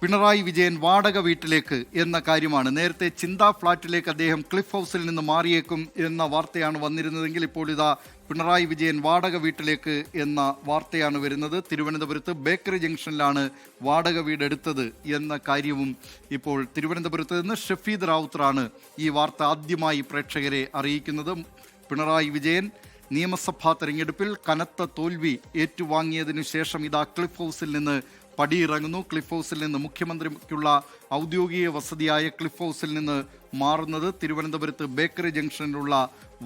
പിണറായി വിജയൻ വാടക വീട്ടിലേക്ക് എന്ന കാര്യമാണ്. നേരത്തെ ചിന്താ ഫ്ളാറ്റിലേക്ക് അദ്ദേഹം ക്ലിഫ് ഹൗസിൽ നിന്ന് മാറിയേക്കും എന്ന വാർത്തയാണ് വന്നിരുന്നതെങ്കിൽ ഇപ്പോൾ ഇതാ പിണറായി വിജയൻ വാടക വീട്ടിലേക്ക് എന്ന വാർത്തയാണ് വരുന്നത്. തിരുവനന്തപുരത്ത് ബേക്കറി ജംഗ്ഷനിലാണ് വാടക വീടെടുത്തത് എന്ന കാര്യവും ഇപ്പോൾ തിരുവനന്തപുരത്ത് നിന്ന് ഷഫീദ് റാവുത്തറാണ് ഈ വാർത്ത ആദ്യമായി പ്രേക്ഷകരെ അറിയിക്കുന്നത്. പിണറായി വിജയൻ നിയമസഭാ തെരഞ്ഞെടുപ്പിൽ കനത്ത തോൽവി ഏറ്റുവാങ്ങിയതിനു ശേഷം ഇതാ ക്ലിഫ് ഹൗസിൽ നിന്ന് പടിയിറങ്ങുന്നു. ക്ലിഫ് ഹൗസിൽ നിന്ന് മുഖ്യമന്ത്രിക്കുള്ള ഔദ്യോഗിക വസതിയായ ക്ലിഫ് ഹൗസിൽ നിന്ന് മാറുന്നത് തിരുവനന്തപുരത്ത് ബേക്കറി ജംഗ്ഷനിലുള്ള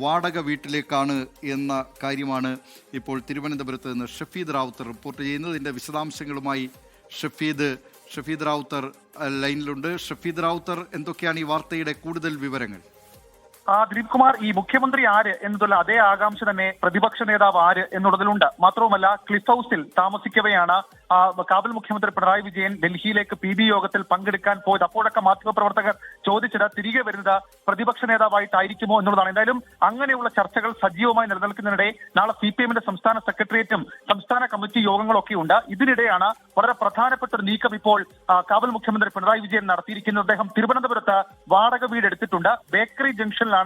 വാടക വീട്ടിലേക്കാണ് എന്ന കാര്യമാണ് ഇപ്പോൾ തിരുവനന്തപുരത്ത് നിന്ന് ഷഫീദ് റാവുത്തർ റിപ്പോർട്ട് ചെയ്യുന്നത്. ഇതിൻ്റെ വിശദാംശങ്ങളുമായി ഷഫീദ് റാവുത്തർ ലൈനിലുണ്ട്. ഷഫീദ് റാവുത്തർ, എന്തൊക്കെയാണ് ഈ വാർത്തയുടെ കൂടുതൽ വിവരങ്ങൾ? ദിലീപ് കുമാർ, ഈ മുഖ്യമന്ത്രി ആര് എന്നതുള്ള അതേ ആകാംക്ഷ തന്നെ പ്രതിപക്ഷ നേതാവ് ആര് എന്നുള്ളതിലുണ്ട്. മാത്രവുമല്ല, ക്ലിഫ് ഹൗസിൽ താമസിക്കവെയാണ് കാബൽ മുഖ്യമന്ത്രി പിണറായി വിജയൻ ഡൽഹിയിലേക്ക് PB യോഗത്തിൽ പങ്കെടുക്കാൻ പോയത്. അപ്പോഴൊക്കെ മാധ്യമപ്രവർത്തകർ ചോദിച്ചത് തിരികെ വരുന്നത് പ്രതിപക്ഷ നേതാവായിട്ടായിരിക്കുമോ എന്നുള്ളതാണ്. എന്തായാലും അങ്ങനെയുള്ള ചർച്ചകൾ സജീവമായി നിലനിൽക്കുന്നതിനിടെ നാളെ CPM-ന്റെ സംസ്ഥാന സെക്രട്ടേറിയറ്റും സംസ്ഥാന കമ്മിറ്റി യോഗങ്ങളൊക്കെ ഉണ്ട്. ഇതിനിടെയാണ് വളരെ പ്രധാനപ്പെട്ട ഒരു നീക്കം ഇപ്പോൾ കാബൽ മുഖ്യമന്ത്രി പിണറായി വിജയൻ നടത്തിയിരിക്കുന്നത്. അദ്ദേഹം തിരുവനന്തപുരത്ത് വാടക വീട് എടുത്തിട്ടുണ്ട്. ബേക്കറി ജംഗ്ഷനിലാണ്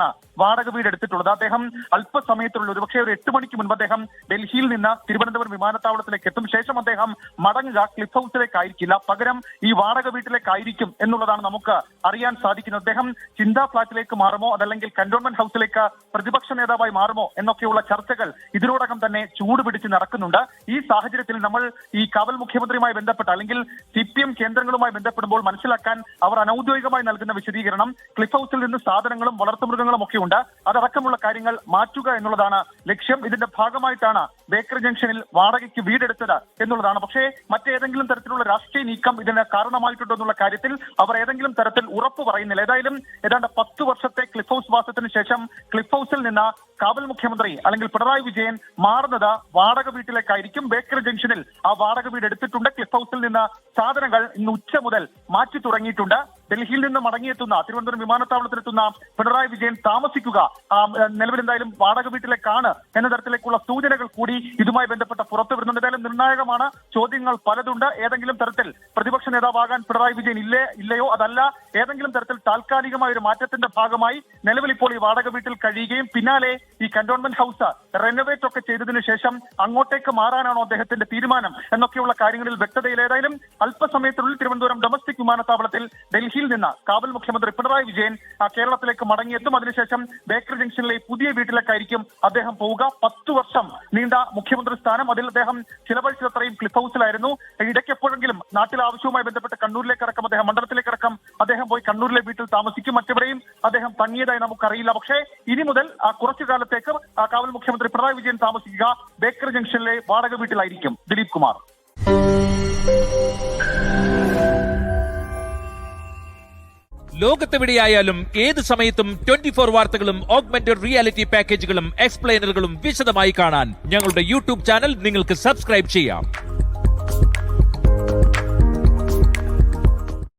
വാടക വീട് എടുത്തിട്ടുള്ളത്. അദ്ദേഹം അല്പസമയത്തുള്ള ഒരുപക്ഷെ ഒരു 8 മണിക്ക് മുൻപ് അദ്ദേഹം ഡൽഹിയിൽ നിന്ന് തിരുവനന്തപുരം വിമാനത്താവളത്തിലേക്ക് എത്തും. ശേഷം അദ്ദേഹം മടങ്ങുക ക്ലിഫ് ഹൗസിലേക്കായിരിക്കില്ല, പകരം ഈ വാടക വീട്ടിലേക്കായിരിക്കും എന്നുള്ളതാണ് നമുക്ക് അറിയാൻ സാധിക്കുന്നത്. അദ്ദേഹം ചിന്താ ഫ്ളാറ്റിലേക്ക് മാറുമോ അതല്ലെങ്കിൽ കന്റോൺമെന്റ് ഹൗസിലേക്ക് പ്രതിപക്ഷ നേതാവായി മാറുമോ എന്നൊക്കെയുള്ള ചർച്ചകൾ ഇതിനോടകം തന്നെ ചൂടുപിടിച്ച് നടക്കുന്നുണ്ട്. ഈ സാഹചര്യത്തിൽ നമ്മൾ ഈ കാവൽ മുഖ്യമന്ത്രിയുമായി ബന്ധപ്പെട്ട അല്ലെങ്കിൽ CPM കേന്ദ്രങ്ങളുമായി ബന്ധപ്പെടുമ്പോൾ മനസ്സിലാക്കാൻ അവർ അനൌദ്യോഗികമായി നൽകുന്ന വിശദീകരണം ക്ലിഫ് ഹൗസിൽ നിന്ന് സാധനങ്ങളും വളർത്തുമൃഗങ്ങളും ഒക്കെ ഉണ്ട്, അതടക്കമുള്ള കാര്യങ്ങൾ മാറ്റുക എന്നുള്ളതാണ് ലക്ഷ്യം. ഇതിന്റെ ഭാഗമായിട്ടാണ് ബേക്കറി ജംഗ്ഷനിൽ വാടകയ്ക്ക് വീടെടുത്തത് എന്നുള്ളതാണ്. പക്ഷേ മറ്റേതെങ്കിലും തരത്തിലുള്ള രാഷ്ട്രീയ നീക്കം ഇതിന് കാരണമായിട്ടുണ്ടോ എന്നുള്ള കാര്യത്തിൽ അവർ ഏതെങ്കിലും തരത്തിൽ ഉറപ്പ് പറയുന്നില്ല. ഏതാണ്ട് 10 വർഷത്തെ ക്ലിഫ് ഹൗസ് വാസത്തിന് ശേഷം ക്ലിഫ് ഹൗസിൽ നിന്ന് കാബൽ മുഖ്യമന്ത്രി അല്ലെങ്കിൽ പിണറായി വിജയൻ മാറുന്നത് വാടക വീട്ടിലേക്കായിരിക്കും. ബേക്കറി ജംഗ്ഷനിൽ ആ വാടക വീട് എടുത്തിട്ടുണ്ട്. ക്ലിഫ് ഹൗസിൽ നിന്ന് സാധനങ്ങൾ ഇന്ന് ഉച്ച മുതൽ മാറ്റി തുടങ്ങിയിട്ടുണ്ട്. ഡൽഹിയിൽ നിന്ന് മടങ്ങിയെത്തുന്ന തിരുവനന്തപുരം വിമാനത്താവളത്തിലെത്തുന്ന പിണറായി വിജയൻ താമസിക്കുക നിലവിൽ എന്തായാലും വാടക വീട്ടിലേക്കാണ് എന്ന തരത്തിലേക്കുള്ള സൂചനകൾ കൂടി ഇതുമായി ബന്ധപ്പെട്ട പുറത്തു വരുന്നുണ്ട്. എന്തായാലും നിർണായകമാണ്. ചോദ്യങ്ങൾ പലതുണ്ട്. ഏതെങ്കിലും തരത്തിൽ പ്രതിപക്ഷ നേതാവാകാൻ പിണറായി വിജയൻ ഇല്ലയോ, അതല്ല ഏതെങ്കിലും തരത്തിൽ താൽക്കാലികമായ ഒരു മാറ്റത്തിന്റെ ഭാഗമായി നിലവിൽ ഇപ്പോൾ ഈ വാടക വീട്ടിൽ കഴിയുകയും പിന്നാലെ ഈ കന്റോൺമെന്റ് ഹൗസ് റെനോവേറ്റ് ഒക്കെ ചെയ്തതിനു ശേഷം അങ്ങോട്ടേക്ക് മാറാനാണോ അദ്ദേഹത്തിന്റെ തീരുമാനം എന്നൊക്കെയുള്ള കാര്യങ്ങളിൽ വ്യക്തതയിൽ. ഏതായാലും അല്പസമയത്തിനുള്ളിൽ തിരുവനന്തപുരം ഡൊമസ്റ്റിക് വിമാനത്താവളത്തിൽ ഡൽഹിയിൽ നിന്ന് കാബൽ മുഖ്യമന്ത്രി പിണറായി വിജയൻ കേരളത്തിലേക്ക് മടങ്ങിയെത്തും. അതിനുശേഷം ബേക്കറി ജംഗ്ഷനിലെ പുതിയ വീട്ടിലേക്കായിരിക്കും അദ്ദേഹം പോവുക. 10 വർഷം നീണ്ട മുഖ്യമന്ത്രി സ്ഥാനം, അതിൽ അദ്ദേഹം ചിലവഴിച്ചത്രയും ക്ലിഫ് ഹൗസിലായിരുന്നു. ഇടയ്ക്ക് എപ്പോഴെങ്കിലും നാട്ടിൽ ആവശ്യവുമായി ബന്ധപ്പെട്ട് കണ്ണൂരിലേക്കടക്കം മണ്ഡലത്തിലേക്കടക്കം അദ്ദേഹം പോയി കണ്ണൂരിലെ വീട്ടിൽ താമസിക്കും. മറ്റെവിടെയും അദ്ദേഹം തങ്ങിയതായി നമുക്കറിയില്ല. പക്ഷേ ഇനി മുതൽ കുറച്ചു കാലത്തേക്ക് കാവൽ മുഖ്യമന്ത്രി പിണറായി വിജയൻ താമസിക്കുക ബേക്കറി ജംഗ്ഷനിലെ വാടക വീട്ടിലായിരിക്കും. ദിലീപ് കുമാർ. ലോകത്തെവിടെയായാലും ഏത് സമയത്തും 24 വാർത്തകളും ഓഗ്മെന്റഡ് റിയാലിറ്റി പാക്കേജുകളും എക്സ്പ്ലെയിനറുകളും വിശദമായി കാണാൻ ഞങ്ങളുടെ YouTube ചാനൽ നിങ്ങൾക്ക് സബ്സ്ക്രൈബ് ചെയ്യാം.